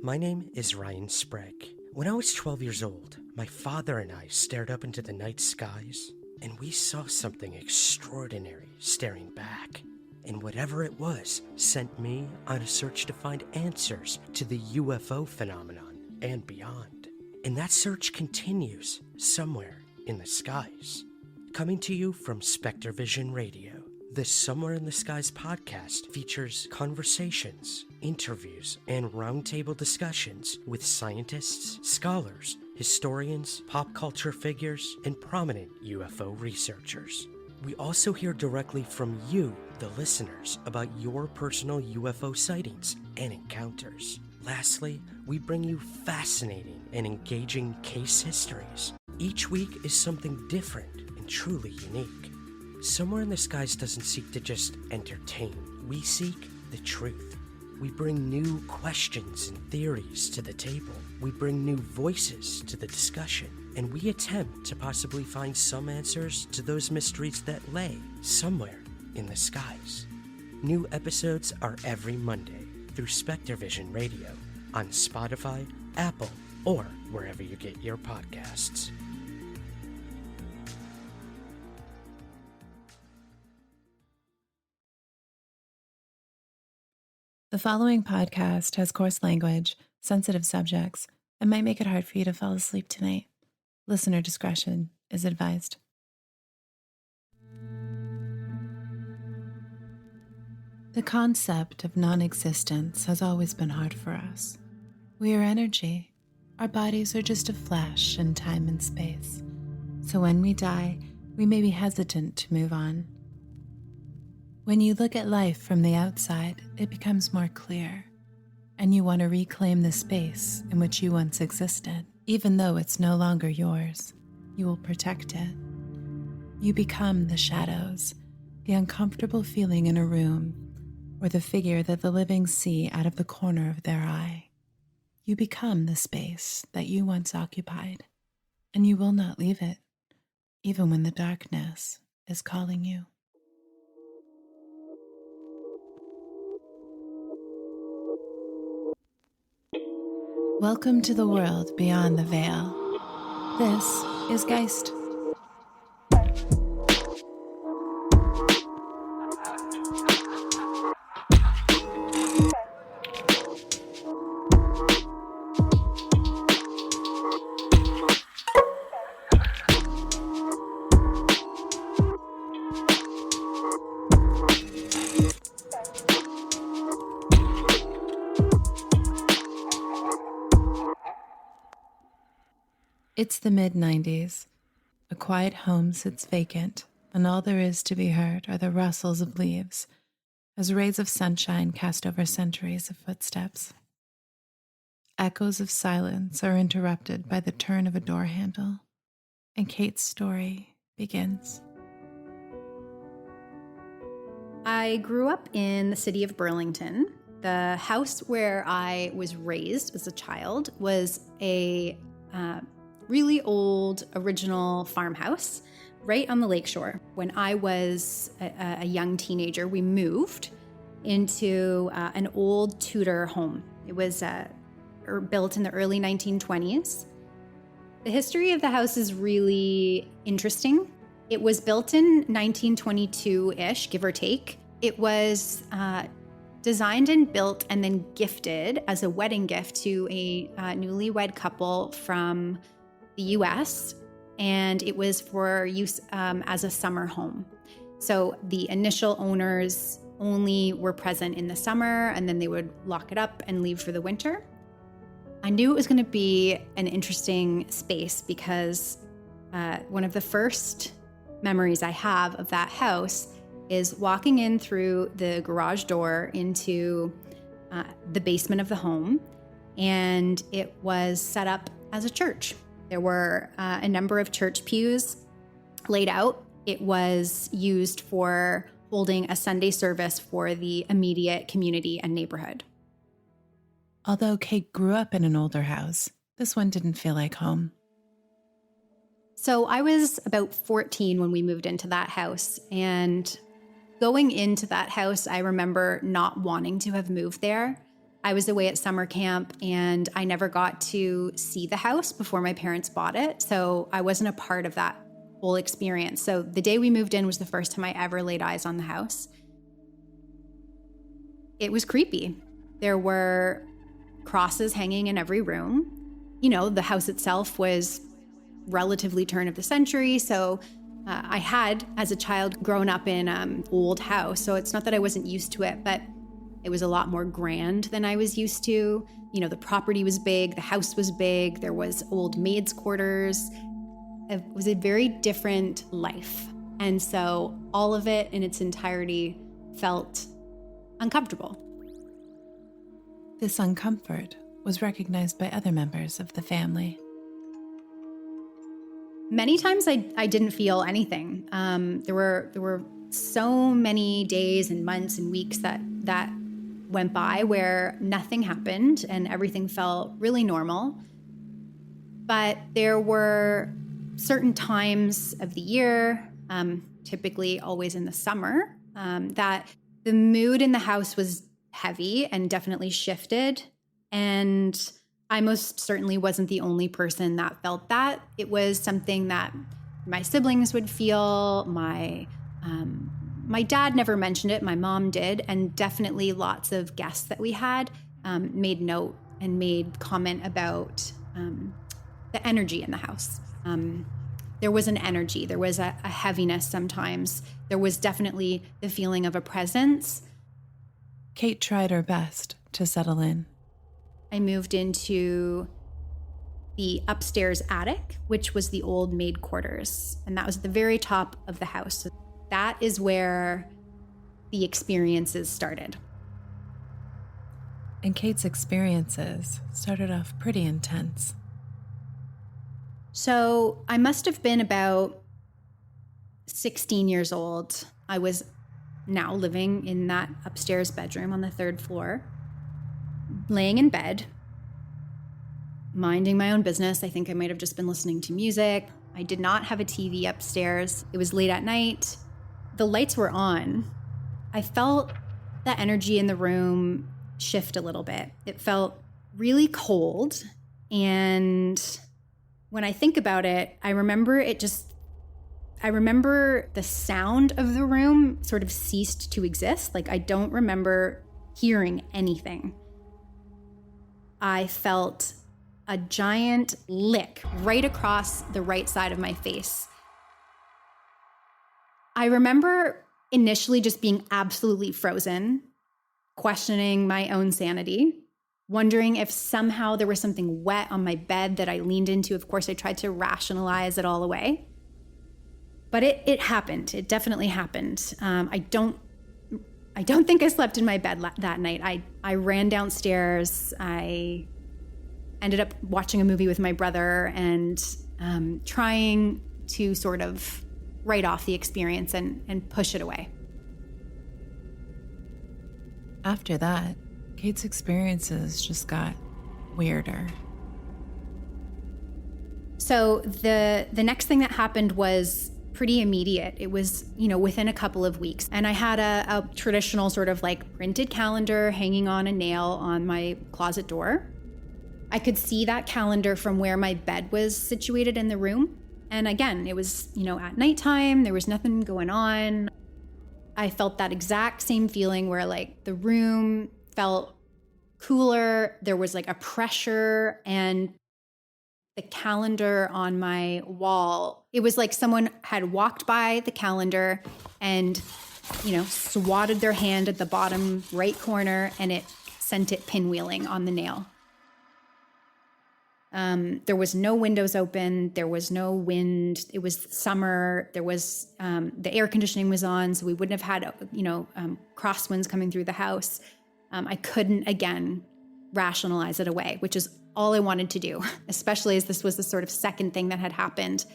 My name is Ryan Sprague. When I was 12 years old, my father and I stared up into the night skies, and we saw something extraordinary staring back. And whatever it was sent me on a search to find answers to the UFO phenomenon and beyond. And that search continues somewhere in the skies. Coming to you from Spectre Vision Radio, the Somewhere in the Skies podcast features conversations, interviews, and roundtable discussions with scientists, scholars, historians, pop culture figures, and prominent UFO researchers. We also hear directly from you, the listeners, about your personal UFO sightings and encounters. Lastly, we bring you fascinating and engaging case histories. Each week is something different and truly unique. Somewhere in the Skies doesn't seek to just entertain. We seek the truth. We bring new questions and theories to the table. We bring new voices to the discussion. And we attempt to possibly find some answers to those mysteries that lay somewhere in the skies. New episodes are every Monday through Spectre Vision Radio on Spotify, Apple, or wherever you get your podcasts. The following podcast has coarse language, sensitive subjects, and might make it hard for you to fall asleep tonight. Listener discretion is advised. The concept of non-existence has always been hard for us. We are energy. Our bodies are just a flash in time and space. So when we die, we may be hesitant to move on. When you look at life from the outside, it becomes more clear, and you want to reclaim the space in which you once existed. Even though it's no longer yours, you will protect it. You become the shadows, the uncomfortable feeling in a room, or the figure that the living see out of the corner of their eye. You become the space that you once occupied, and you will not leave it, even when the darkness is calling you. Welcome to the world beyond the veil. This is Geist. It's the mid-90s. A quiet home sits vacant, and all there is to be heard are the rustles of leaves as rays of sunshine cast over centuries of footsteps. Echoes of silence are interrupted by the turn of a door handle, and Cait's story begins. I grew up in the city of Burlington. The house where I was raised as a child was a really old, original farmhouse right on the lakeshore. When I was a young teenager, we moved into an old Tudor home. It was built in the early 1920s. The history of the house is really interesting. It was built in 1922-ish, give or take. It was designed and built and then gifted as a wedding gift to a newlywed couple from the US, and it was for use as a summer home. So the initial owners only were present in the summer, and then they would lock it up and leave for the winter. I knew it was going to be an interesting space because one of the first memories I have of that house is walking in through the garage door into the basement of the home, and it was set up as a church. There were a number of church pews laid out. It was used for holding a Sunday service for the immediate community and neighborhood. Although Cait grew up in an older house, this one didn't feel like home. So I was about 14 when we moved into that house, and going into that house, I remember not wanting to have moved there. I was away at summer camp and I never got to see the house before my parents bought it. So I wasn't a part of that whole experience. So the day we moved in was the first time I ever laid eyes on the house. It was creepy. There were crosses hanging in every room. You know, the house itself was relatively turn of the century. So I had, as a child, grown up in an old house. So it's not that I wasn't used to it, but it was a lot more grand than I was used to. You know, the property was big, the house was big, there was old maids' quarters. It was a very different life. And so all of it in its entirety felt uncomfortable. This uncomfort was recognized by other members of the family. Many times I didn't feel anything. There were so many days and months and weeks that went by where nothing happened and everything felt really normal. But there were certain times of the year, typically always in the summer, that the mood in the house was heavy and definitely shifted. And I most certainly wasn't the only person that felt that. It was something that my siblings would feel. My dad never mentioned it. My mom did. And definitely lots of guests that we had made note and made comment about the energy in the house. There was an energy. There was a heaviness sometimes. There was definitely the feeling of a presence. Cait tried her best to settle in. I moved into the upstairs attic, which was the old maid quarters. And that was at the very top of the house. So that is where the experiences started. And Cait's experiences started off pretty intense. So I must have been about 16 years old. I was now living in that upstairs bedroom on the 3rd floor, laying in bed, minding my own business. I think I might have just been listening to music. I did not have a TV upstairs. It was late at night. The lights were on. I felt the energy in the room shift a little bit. It felt really cold. And when I think about it, I remember the sound of the room sort of ceased to exist. Like, I don't remember hearing anything. I felt a giant lick right across the right side of my face. I remember initially just being absolutely frozen, questioning my own sanity, wondering if somehow there was something wet on my bed that I leaned into. Of course, I tried to rationalize it all away. But it happened. It definitely happened. I don't think I slept in my bed that night. I ran downstairs. I ended up watching a movie with my brother and trying to sort of write off the experience and push it away. After that, Cait's experiences just got weirder. So the next thing that happened was pretty immediate. It was, within a couple of weeks. And I had a traditional sort of like printed calendar hanging on a nail on my closet door. I could see that calendar from where my bed was situated in the room. And again, it was, at nighttime, there was nothing going on. I felt that exact same feeling where like the room felt cooler. There was like a pressure, and the calendar on my wall, it was like someone had walked by the calendar and, swatted their hand at the bottom right corner, and it sent it pinwheeling on the nail. There was no windows open. There was no wind. It was summer. There was, the air conditioning was on, so we wouldn't have had, crosswinds coming through the house. I couldn't, again, rationalize it away, which is all I wanted to do, especially as this was the sort of second thing that had happened.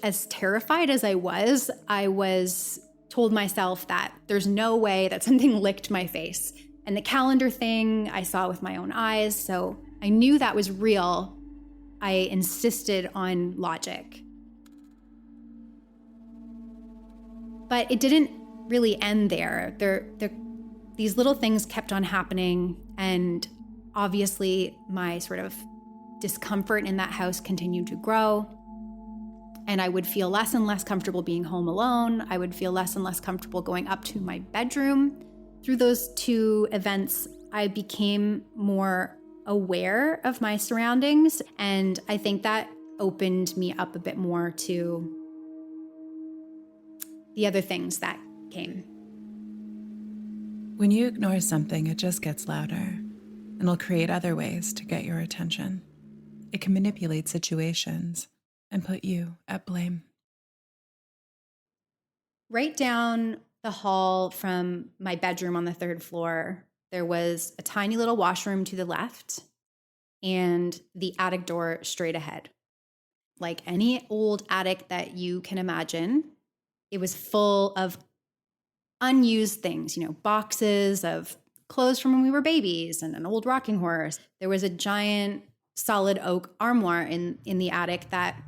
As terrified as I was told myself that there's no way that something licked my face. And the calendar thing I saw with my own eyes, so I knew that was real. I insisted on logic. But it didn't really end there. These little things kept on happening, and Obviously, my sort of discomfort in that house continued to grow. And I would feel less and less comfortable being home alone. I would feel less and less comfortable going up to my bedroom. Through those two events, I became more aware of my surroundings. And I think that opened me up a bit more to the other things that came. When you ignore something, it just gets louder and will create other ways to get your attention. It can manipulate situations and put you at blame. Right down the hall from my bedroom on the third floor, there was a tiny little washroom to the left and the attic door straight ahead. Like any old attic that you can imagine, it was full of unused things, boxes of clothes from when we were babies and an old rocking horse. There was a giant solid oak armoire in the attic that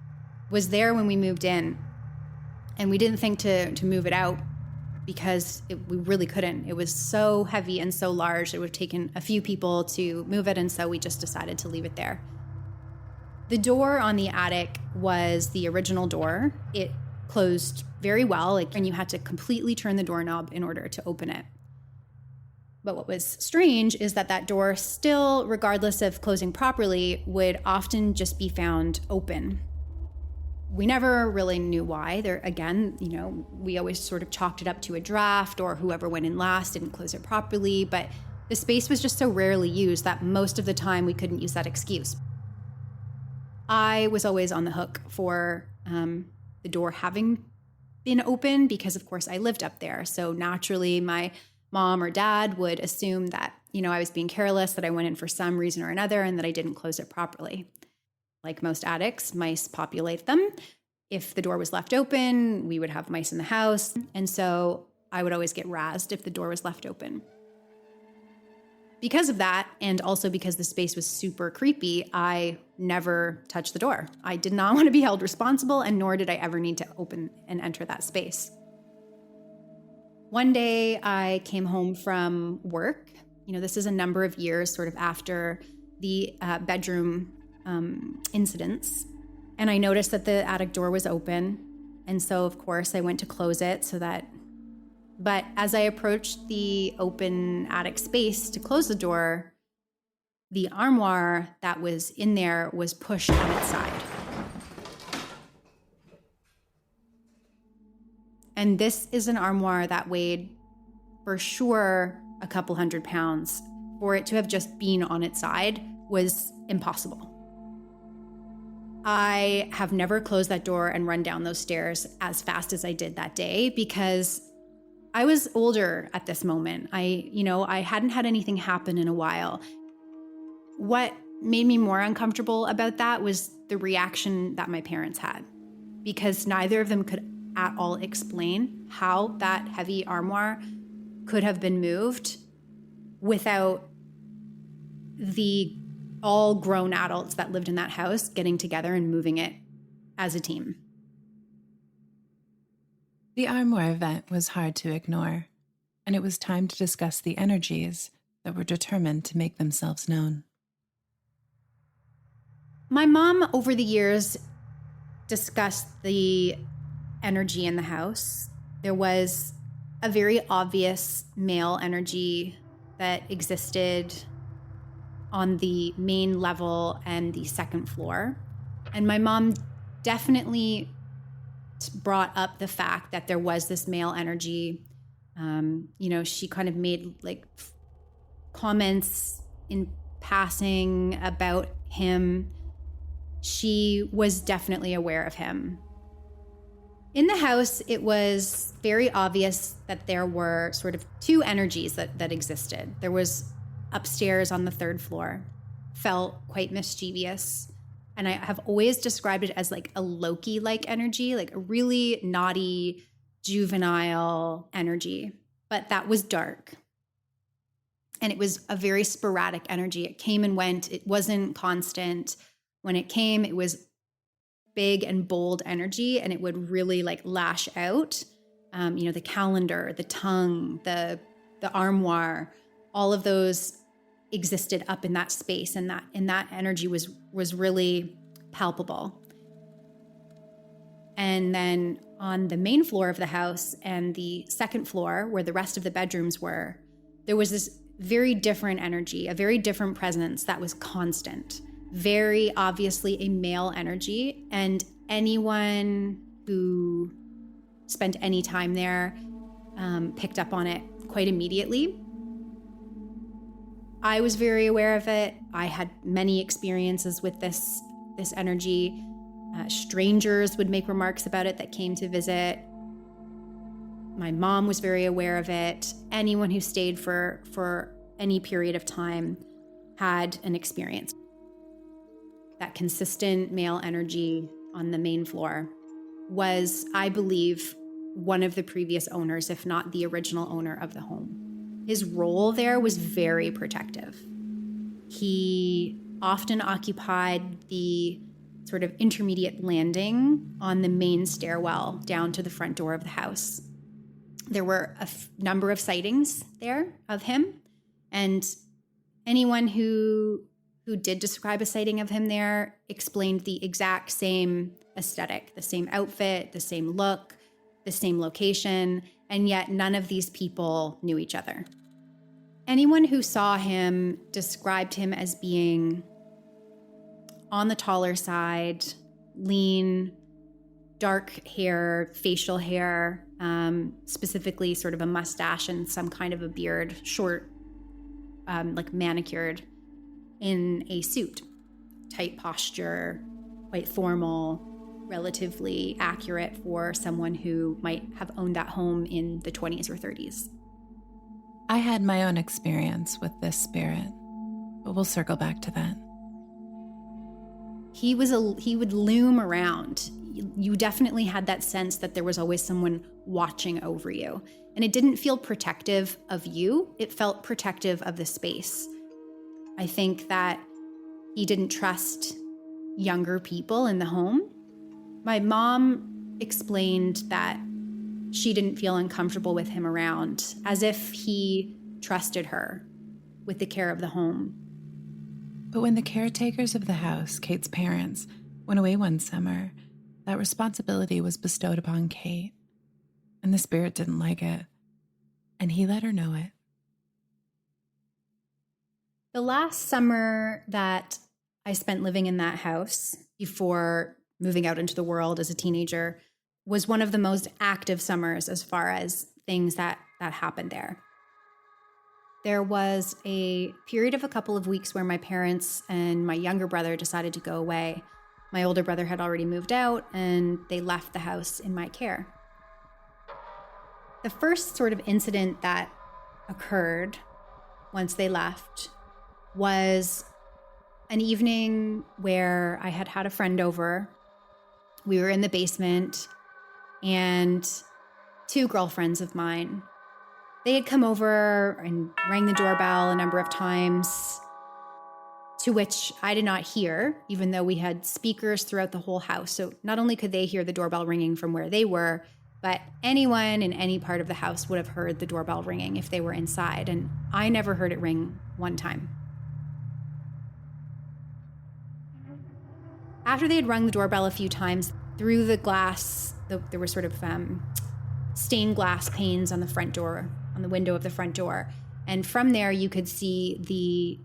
was there when we moved in. And we didn't think to move it out because we really couldn't. It was so heavy and so large. It would have taken a few people to move it. And so we just decided to leave it there. The door on the attic was the original door. It closed very well, and you had to completely turn the doorknob in order to open it. But what was strange is that door still, regardless of closing properly, would often just be found open. We never really knew why. We always sort of chalked it up to a draft or whoever went in last didn't close it properly, but the space was just so rarely used that most of the time we couldn't use that excuse. I was always on the hook for the door having been open because, of course, I lived up there. So naturally, my mom or dad would assume that, I was being careless, that I went in for some reason or another, and that I didn't close it properly. Like most attics, mice populate them. If the door was left open, we would have mice in the house. And so I would always get razzed if the door was left open. Because of that, and also because the space was super creepy, I never touched the door. I did not want to be held responsible, and nor did I ever need to open and enter that space. One day I came home from work. This is a number of years sort of after the bedroom incidents. And I noticed that the attic door was open. And so, of course, I went to close it but as I approached the open attic space to close the door, the armoire that was in there was pushed on its side. And this is an armoire that weighed, for sure, a couple 100 pounds. For it to have just been on its side was impossible. I have never closed that door and run down those stairs as fast as I did that day because I was older at this moment. I hadn't had anything happen in a while. What made me more uncomfortable about that was the reaction that my parents had, because neither of them could at all explain how that heavy armoire could have been moved without the all grown adults that lived in that house getting together and moving it as a team. The armoire event was hard to ignore, and it was time to discuss the energies that were determined to make themselves known. My mom, over the years, discussed the energy in the house. There was a very obvious male energy that existed on the main level and the second floor. And my mom definitely brought up the fact that there was this male energy. She kind of made comments in passing about him. She was definitely aware of him. In the house, it was very obvious that there were sort of two energies that existed. There was upstairs on the third floor, felt quite mischievous. And I have always described it as like a Loki-like energy, like a really naughty, juvenile energy. But that was dark. And it was a very sporadic energy. It came and went. It wasn't constant. When it came, it was big and bold energy, and it would really lash out. The calendar, the tongue, the armoire, all of those existed up in that space, and that energy was really palpable. And then on the main floor of the house and the second floor, where the rest of the bedrooms were, there was this very different energy, a very different presence that was constant, very obviously a male energy. And anyone who spent any time there picked up on it quite immediately. I was very aware of it. I had many experiences with this energy. Strangers would make remarks about it that came to visit. My mom was very aware of it. Anyone who stayed for any period of time had an experience. That consistent male energy on the main floor was, I believe, one of the previous owners, if not the original owner of the home. His role there was very protective. He often occupied the sort of intermediate landing on the main stairwell down to the front door of the house. There were a number of sightings there of him, and anyone who did describe a sighting of him there explained the exact same aesthetic, the same outfit, the same look, the same location, and yet none of these people knew each other. Anyone who saw him described him as being on the taller side, lean, dark hair, facial hair, specifically sort of a mustache and some kind of a beard, short, like manicured, in a suit. Tight posture, quite formal, relatively accurate for someone who might have owned that home in the 20s or 30s. I had my own experience with this spirit, but we'll circle back to that. He would loom around. You definitely had that sense that there was always someone watching over you. And it didn't feel protective of you. It felt protective of the space. I think that he didn't trust younger people in the home. My mom explained that she didn't feel uncomfortable with him around, as if he trusted her with the care of the home. But when the caretakers of the house, Cait's parents, went away one summer, that responsibility was bestowed upon Cait. And the spirit didn't like it. And he let her know it. The last summer that I spent living in that house before moving out into the world as a teenager was one of the most active summers as far as things that happened there. There was a period of a couple of weeks where my parents and my younger brother decided to go away. My older brother had already moved out, and they left the house in my care. The first sort of incident that occurred once they left was an evening where I had had a friend over. We were in the basement, and two girlfriends of mine, they had come over and rang the doorbell a number of times, to which I did not hear, even though we had speakers throughout the whole house. So not only could they hear the doorbell ringing from where they were, but anyone in any part of the house would have heard the doorbell ringing if they were inside. And I never heard it ring one time. After they had rung the doorbell a few times, through the glass, there were sort of stained glass panes on the front door, on the window of the front door. And from there, you could see the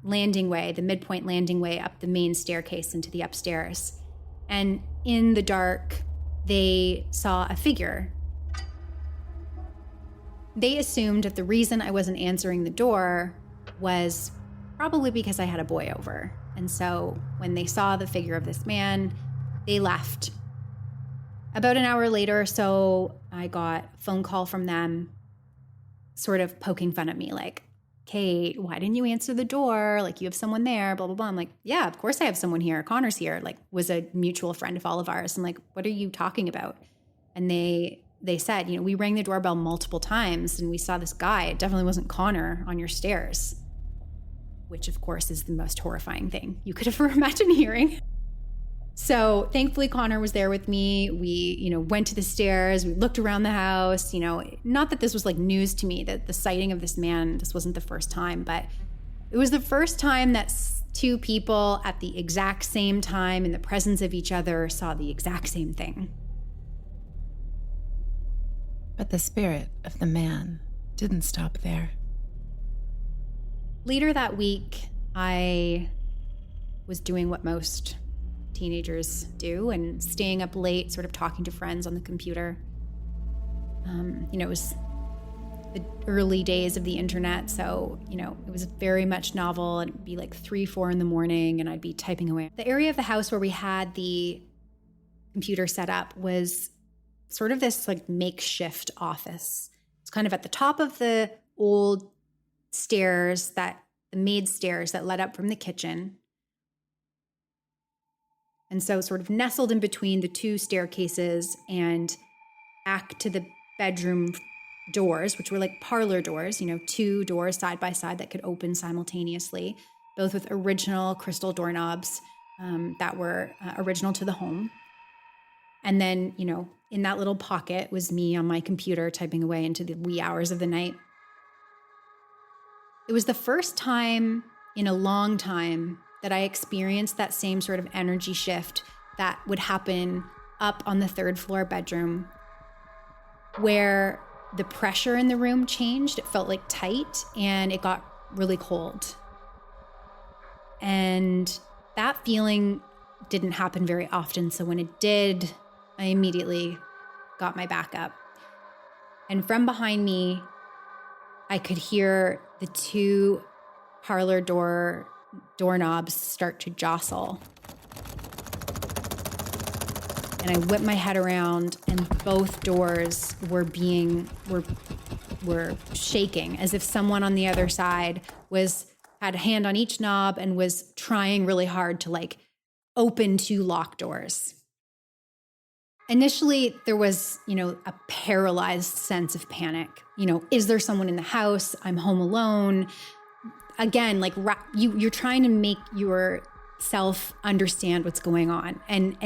landing way, the midpoint landing way up the main staircase into the upstairs. And in the dark, they saw a figure. They assumed that the reason I wasn't answering the door was probably because I had a boy over. And so when they saw the figure of this man, they left. About an hour later or so, I got a phone call from them sort of poking fun at me, like, Cait, why didn't you answer the door? Like, you have someone there, blah, blah, blah. I'm like, yeah, of course I have someone here. Connor's here, like, was a mutual friend of all of ours. I'm like, what are you talking about? And they said, we rang the doorbell multiple times and we saw this guy. It definitely wasn't Connor on your stairs, which of course is the most horrifying thing you could ever imagine hearing. So thankfully Connor was there with me. We, went to the stairs, we looked around the house, not that this was like news to me, that the sighting of this man, this wasn't the first time, but It was the first time that two people at the exact same time in the presence of each other saw the exact same thing. But the spirit of the man didn't stop there. Later that week, I was doing what most teenagers do and staying up late, sort of talking to friends on the computer. It was the early days of the internet, so, it was very much novel. It'd be like 3, 4 in the morning, and I'd be typing away. The area of the house where we had the computer set up was sort of this like makeshift office. It's kind of at the top of the old stairs, the maid stairs that led up from the kitchen. And so sort of nestled in between the two staircases and back to the bedroom doors, which were like parlor doors, 2 doors side by side that could open simultaneously, both with original crystal doorknobs that were original to the home. And then, in that little pocket was me on my computer typing away into the wee hours of the night. It was the first time in a long time that I experienced that same sort of energy shift that would happen up on the 3rd floor bedroom, where the pressure in the room changed. It felt like tight and it got really cold. And that feeling didn't happen very often. So when it did, I immediately got my back up. And from behind me, I could hear the 2 parlor doorknobs start to jostle. And I whipped my head around, and both doors were shaking, as if someone on the other side had a hand on each knob and was trying really hard to open 2 locked doors. Initially, there was, a paralyzed sense of panic. Is there someone in the house? I'm home alone. Again, you're trying to make yourself understand what's going on. And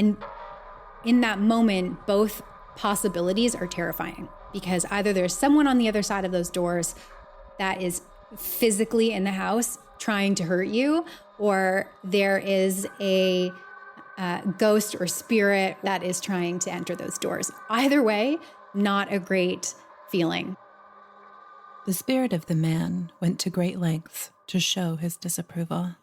in that moment, both possibilities are terrifying, because either there's someone on the other side of those doors that is physically in the house trying to hurt you, or there is a ghost or spirit that is trying to enter those doors. Either way, not a great feeling. The spirit of the man went to great lengths to show his disapproval.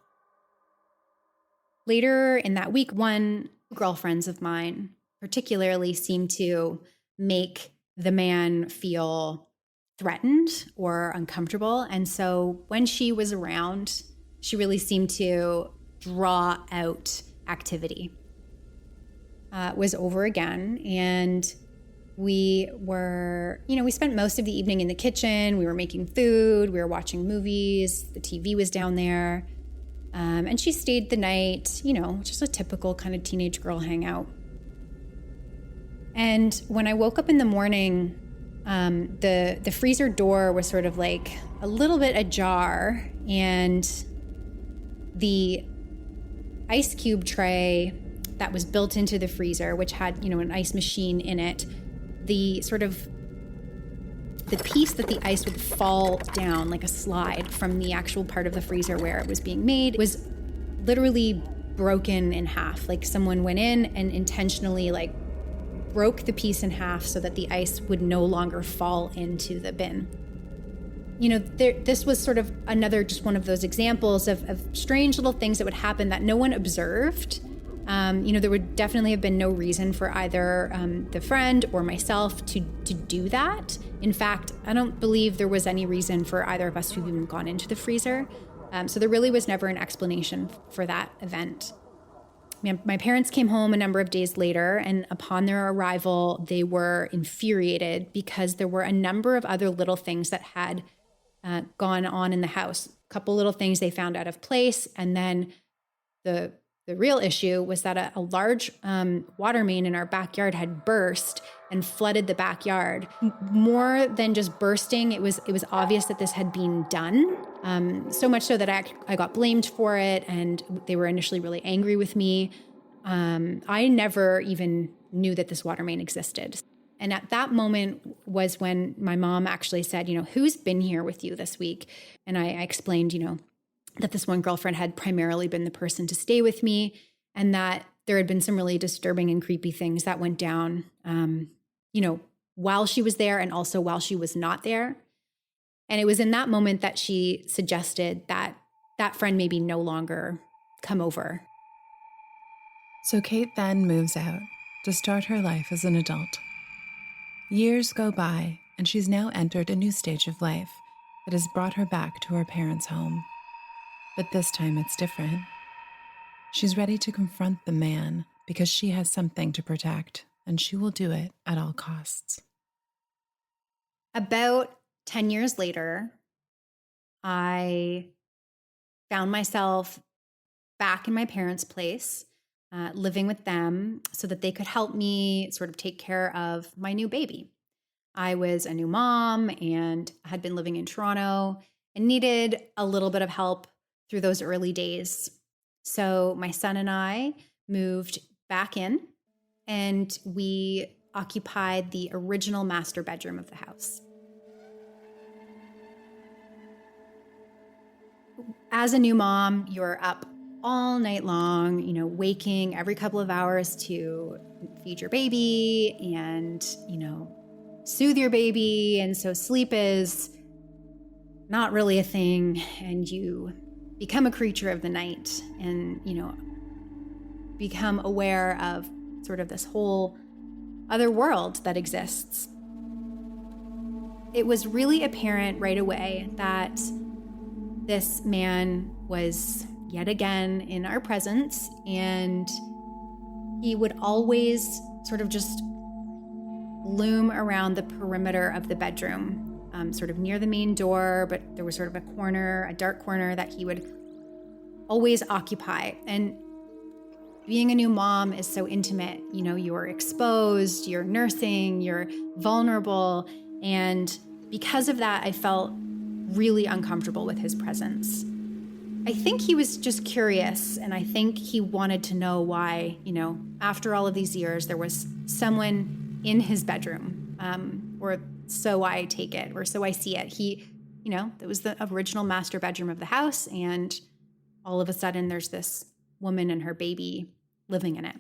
Later in that week, one girlfriends of mine particularly seemed to make the man feel threatened or uncomfortable. And so when she was around, she really seemed to draw out activity. It was over again, and we spent most of the evening in the kitchen. We were making food, we were watching movies, the TV was down there. And she stayed the night, just a typical kind of teenage girl hangout. And when I woke up in the morning, the freezer door was sort of like a little bit ajar, and the ice cube tray that was built into the freezer, which had, an ice machine in it, the piece that the ice would fall down like a slide from the actual part of the freezer where it was being made was literally broken in half. Like someone went in and intentionally broke the piece in half so that the ice would no longer fall into the bin. This was sort of just one of those examples of strange little things that would happen that no one observed. There would definitely have been no reason for either the friend or myself to do that. In fact, I don't believe there was any reason for either of us to have even gone into the freezer. So there really was never an explanation for that event. My parents came home a number of days later, and upon their arrival, they were infuriated because there were a number of other little things that had gone on in the house. A couple little things they found out of place, and then the real issue was that a large water main in our backyard had burst and flooded the backyard. More than just bursting, it was obvious that this had been done. So much so that I got blamed for it, and they were initially really angry with me. I never even knew that this water main existed. And at that moment was when my mom actually said, who's been here with you this week? And I explained, that this one girlfriend had primarily been the person to stay with me, and that there had been some really disturbing and creepy things that went down, while she was there and also while she was not there. And it was in that moment that she suggested that that friend maybe no longer come over. So Cait then moves out to start her life as an adult. Years go by, and she's now entered a new stage of life that has brought her back to her parents' home. But this time it's different. She's ready to confront the man because she has something to protect, and she will do it at all costs. About 10 years later, I found myself back in my parents' place, living with them so that they could help me sort of take care of my new baby. I was a new mom and had been living in Toronto and needed a little bit of help through those early days. So my son and I moved back in, and we occupied the original master bedroom of the house. As a new mom, you're up all night long, waking every couple of hours to feed your baby and, soothe your baby. And so sleep is not really a thing, and you become a creature of the night and, become aware of sort of this whole other world that exists. It was really apparent right away that this man was yet again in our presence, and he would always sort of just loom around the perimeter of the bedroom, sort of near the main door, but there was sort of a dark corner that he would always occupy. And being a new mom is so intimate. You're exposed, you're nursing, you're vulnerable. And because of that, I felt really uncomfortable with his presence. I think he was just curious, and I think he wanted to know why, after all of these years, there was someone in his bedroom, or so I take it, or so I see it. It was the original master bedroom of the house, and all of a sudden there's this woman and her baby living in it.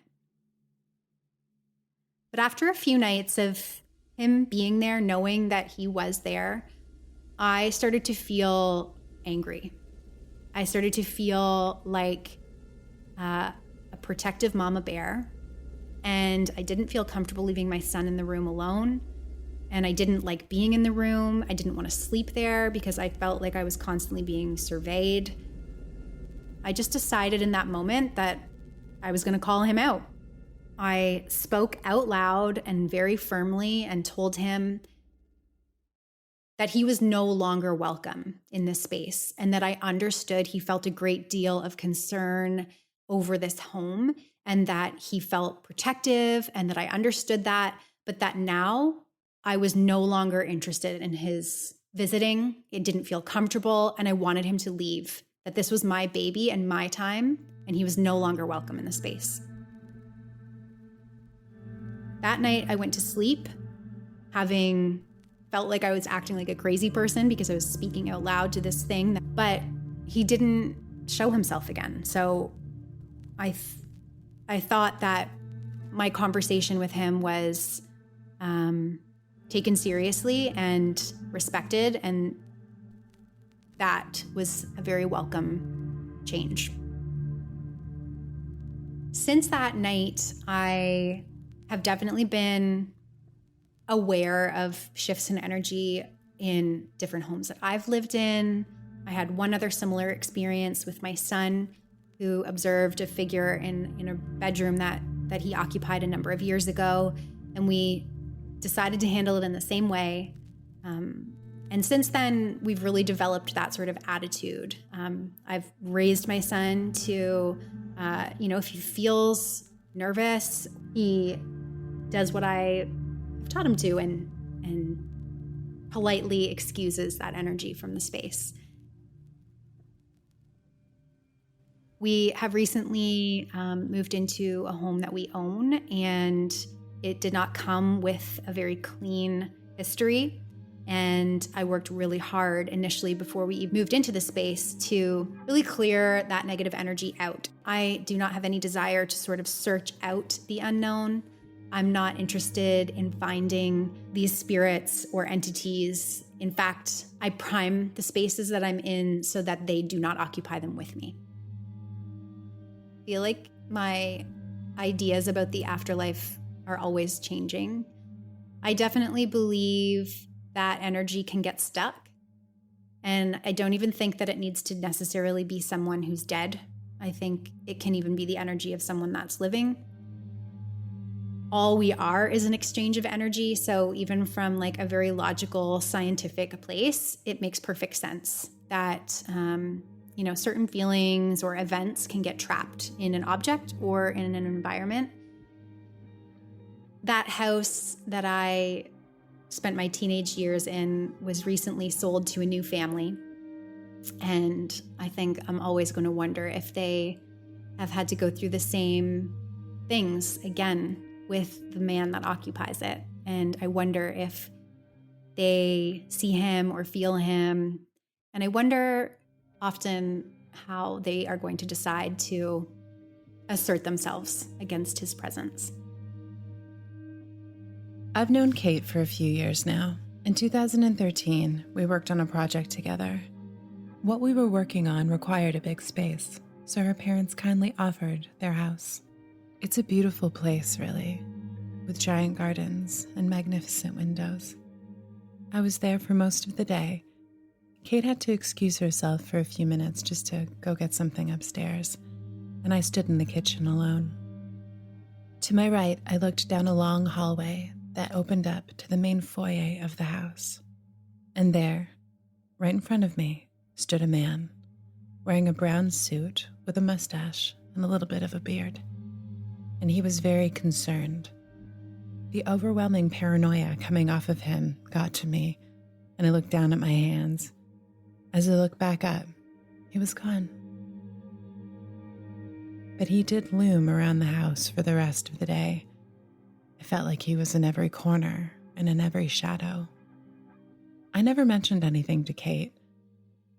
But after a few nights of him being there, knowing that he was there, I started to feel angry. I started to feel like a protective mama bear, and I didn't feel comfortable leaving my son in the room alone, and I didn't like being in the room. I didn't want to sleep there because I felt like I was constantly being surveyed. I just decided in that moment that I was going to call him out. I spoke out loud and very firmly and told him that he was no longer welcome in this space, and that I understood he felt a great deal of concern over this home, and that he felt protective, and that I understood that, but that now I was no longer interested in his visiting. It didn't feel comfortable, and I wanted him to leave, that this was my baby and my time, and he was no longer welcome in the space. That night I went to sleep having felt like I was acting like a crazy person because I was speaking out loud to this thing, but he didn't show himself again. So I thought that my conversation with him was taken seriously and respected, and that was a very welcome change. Since that night, I have definitely been aware of shifts in energy in different homes that I've lived in. I had one other similar experience with my son, who observed a figure in a bedroom that he occupied a number of years ago, and we decided to handle it in the same way. And since then, we've really developed that sort of attitude. I've raised my son to, if he feels nervous, he does what I have taught him to and politely excuses that energy from the space. We have recently moved into a home that we own, and it did not come with a very clean history. And I worked really hard initially before we moved into the space to really clear that negative energy out. I do not have any desire to sort of search out the unknown. I'm not interested in finding these spirits or entities. In fact, I prime the spaces that I'm in so that they do not occupy them with me. I feel like my ideas about the afterlife are always changing. I definitely believe that energy can get stuck. And I don't even think that it needs to necessarily be someone who's dead. I think it can even be the energy of someone that's living. All we are is an exchange of energy. So even from like a very logical, scientific place, it makes perfect sense that, certain feelings or events can get trapped in an object or in an environment. That house that I spent my teenage years in was recently sold to a new family. And I think I'm always going to wonder if they have had to go through the same things again with the man that occupies it. And I wonder if they see him or feel him. And I wonder often how they are going to decide to assert themselves against his presence. I've known Cait for a few years now. In 2013, we worked on a project together. What we were working on required a big space, so her parents kindly offered their house. It's a beautiful place, really, with giant gardens and magnificent windows. I was there for most of the day. Cait had to excuse herself for a few minutes just to go get something upstairs, and I stood in the kitchen alone. To my right, I looked down a long hallway that opened up to the main foyer of the house. And there, right in front of me, stood a man, wearing a brown suit with a mustache and a little bit of a beard. And he was very concerned. The overwhelming paranoia coming off of him got to me, and I looked down at my hands. As I looked back up, he was gone. But he did loom around the house for the rest of the day. I felt like he was in every corner and in every shadow. I never mentioned anything to Cait.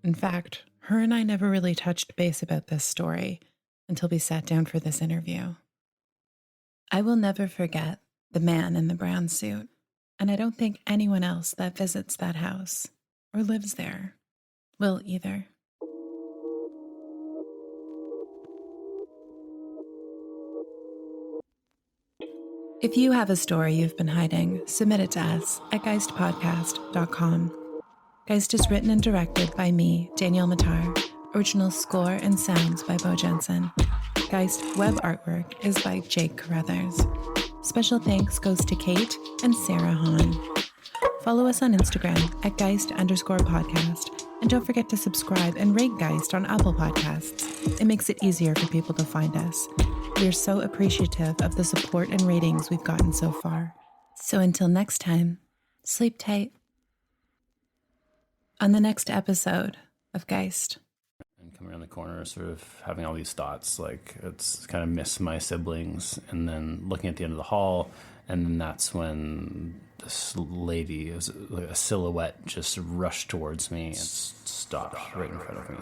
In fact, her and I never really touched base about this story until we sat down for this interview. I will never forget the man in the brown suit, and I don't think anyone else that visits that house or lives there will either. If you have a story you've been hiding, submit it to us at geist.podcast.com. Geist is written and directed by me, Danielle Matar. Original score and sounds by Beau Jensen. Geist web artwork is by Jake Carruthers. Special thanks goes to Cait and Sarah Han. Follow us on Instagram at geist_podcast. And don't forget to subscribe and rate Geist on Apple Podcasts. It makes it easier for people to find us. We are so appreciative of the support and ratings we've gotten so far. So until next time, sleep tight. On the next episode of Geist. And coming around the corner, sort of having all these thoughts, like it's kind of miss my siblings, and then looking at the end of the hall, and then that's when this lady, it was like a silhouette, just rushed towards me and stopped right in front of me.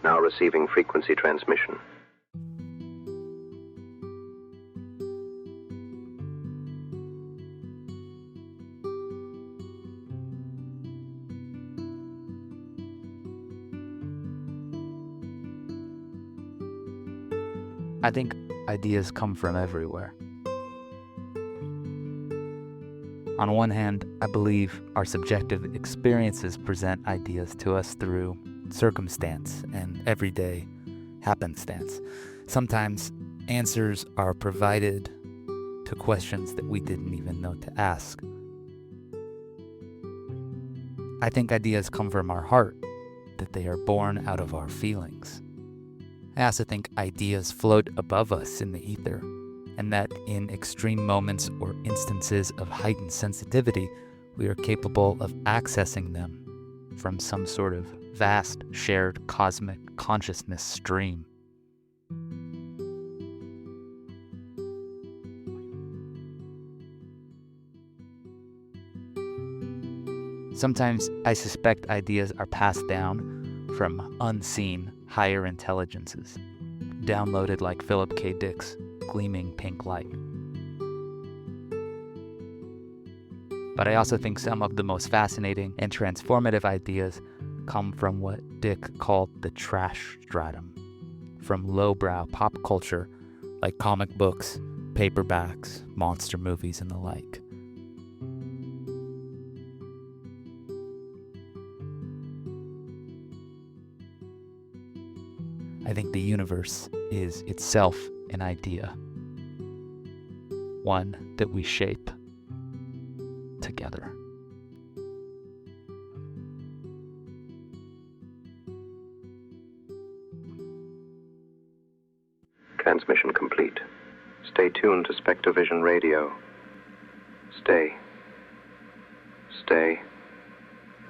Now receiving frequency transmission. I think ideas come from everywhere. On one hand, I believe our subjective experiences present ideas to us through circumstance and everyday happenstance. Sometimes answers are provided to questions that we didn't even know to ask. I think ideas come from our heart, that they are born out of our feelings. I also think ideas float above us in the ether, and that in extreme moments or instances of heightened sensitivity, we are capable of accessing them from some sort of vast shared cosmic consciousness stream. Sometimes I suspect ideas are passed down from unseen higher intelligences, downloaded like Philip K. Dick's gleaming pink light. But I also think some of the most fascinating and transformative ideas come from what Dick called the trash stratum, from lowbrow pop culture like comic books, paperbacks, monster movies, and the like. I think the universe is itself an idea, one that we shape together. Transmission complete. Stay tuned to Spectrovision Radio. Stay.